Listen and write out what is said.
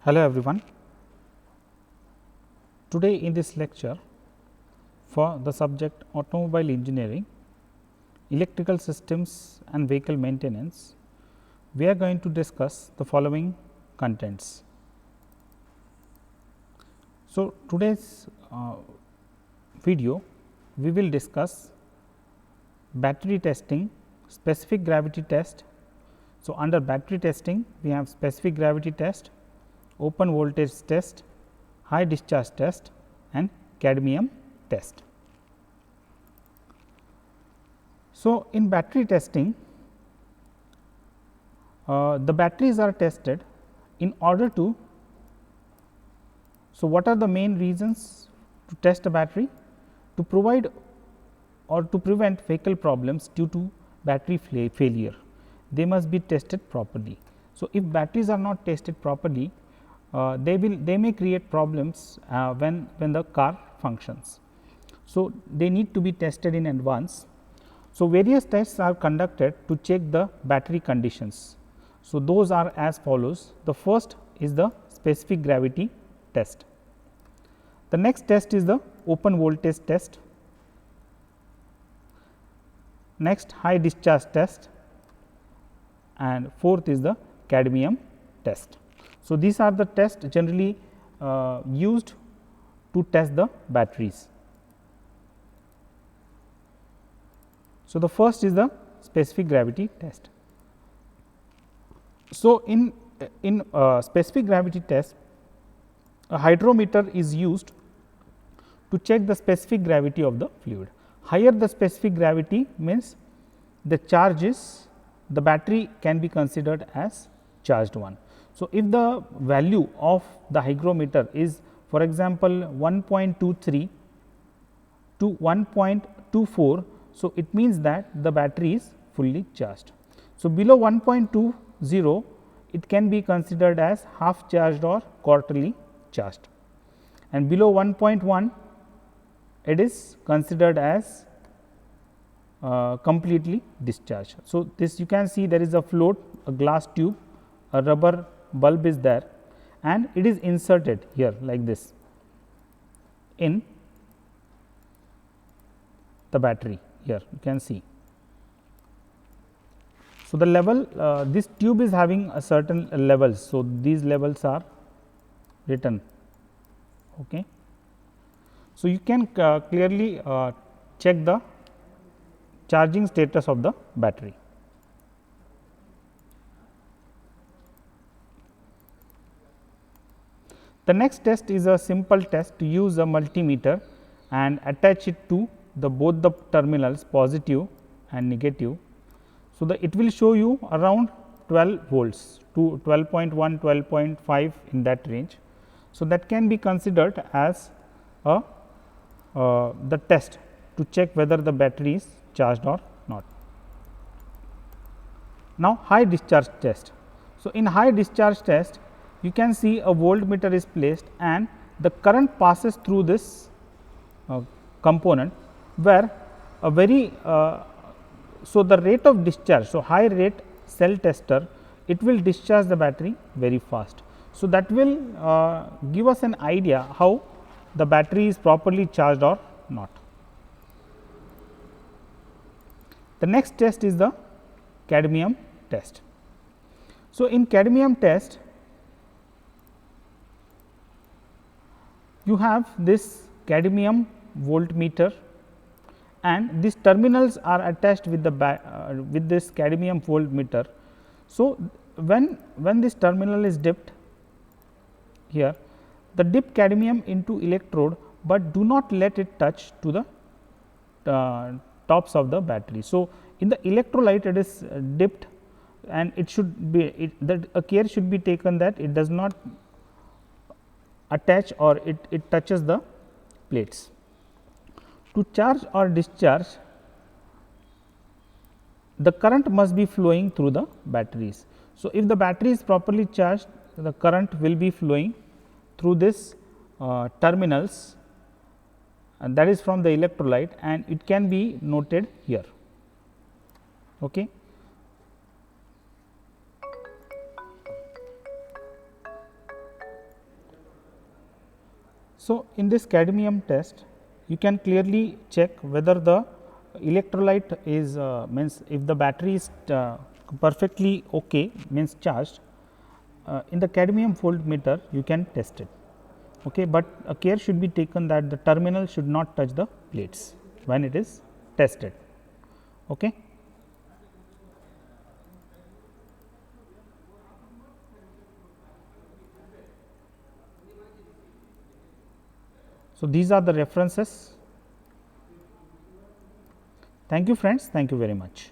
Hello everyone. Today in this lecture for the subject automobile engineering, electrical systems and vehicle maintenance, we are going to discuss the following contents. So, today's video we will discuss battery testing, specific gravity test. So, under battery testing we have specific gravity test, open voltage test, high discharge test and cadmium test. So, in battery testing, the batteries are tested in order to. So, what are the main reasons to test a battery? To provide or to prevent vehicle problems due to battery failure, they must be tested properly. So, if batteries are not tested properly, they may create problems when the car functions. So, they need to be tested in advance. So, various tests are conducted to check the battery conditions. So, those are as follows. The first is the specific gravity test. The next test is the open voltage test. Next, high discharge test, and fourth is the cadmium test. So, these are the tests generally used to test the batteries. So, the first is the specific gravity test. So, in specific gravity test, a hydrometer is used to check the specific gravity of the fluid. Higher the specific gravity means the charge is, the battery can be considered as charged one. So, if the value of the hygrometer is, for example, 1.23 to 1.24, so it means that the battery is fully charged. So, below 1.20 it can be considered as half charged or quarterly charged, and below 1.1 it is considered as completely discharged. So, this you can see there is a float, a glass tube, a rubber bulb is there, and it is inserted here like this in the battery. Here you can see. So, the level, this tube is having a certain levels. So, these levels are written. Okay. So, you can clearly check the charging status of the battery. The next test is a simple test to use a multimeter and attach it to both the terminals positive and negative. So, it will show you around 12 volts to 12.1, 12.5 in that range. So, that can be considered as the test to check whether the battery is charged or not. Now, high discharge test. So, in high discharge test, you can see a voltmeter is placed and the current passes through this component, where a very so the rate of discharge. So, high rate cell tester, it will discharge the battery very fast. So, that will give us an idea how the battery is properly charged or not. The next test is the cadmium test. So, in cadmium test, you have this cadmium voltmeter and these terminals are attached with the with this cadmium voltmeter. So, when this terminal is dipped here, the dip cadmium into electrode, but do not let it touch to the tops of the battery. So, in the electrolyte it is dipped, and it should be that a care should be taken that it does not attach or it touches the plates. To charge or discharge, the current must be flowing through the batteries. So, if the battery is properly charged, the current will be flowing through this terminals, and that is from the electrolyte, and it can be noted here. Okay. So, in this cadmium test you can clearly check whether the electrolyte is means if the battery is perfectly okay, means charged. In the cadmium voltmeter you can test it, okay, but care should be taken that the terminal should not touch the plates when it is tested. Okay. So, these are the references. Thank you friends, thank you very much.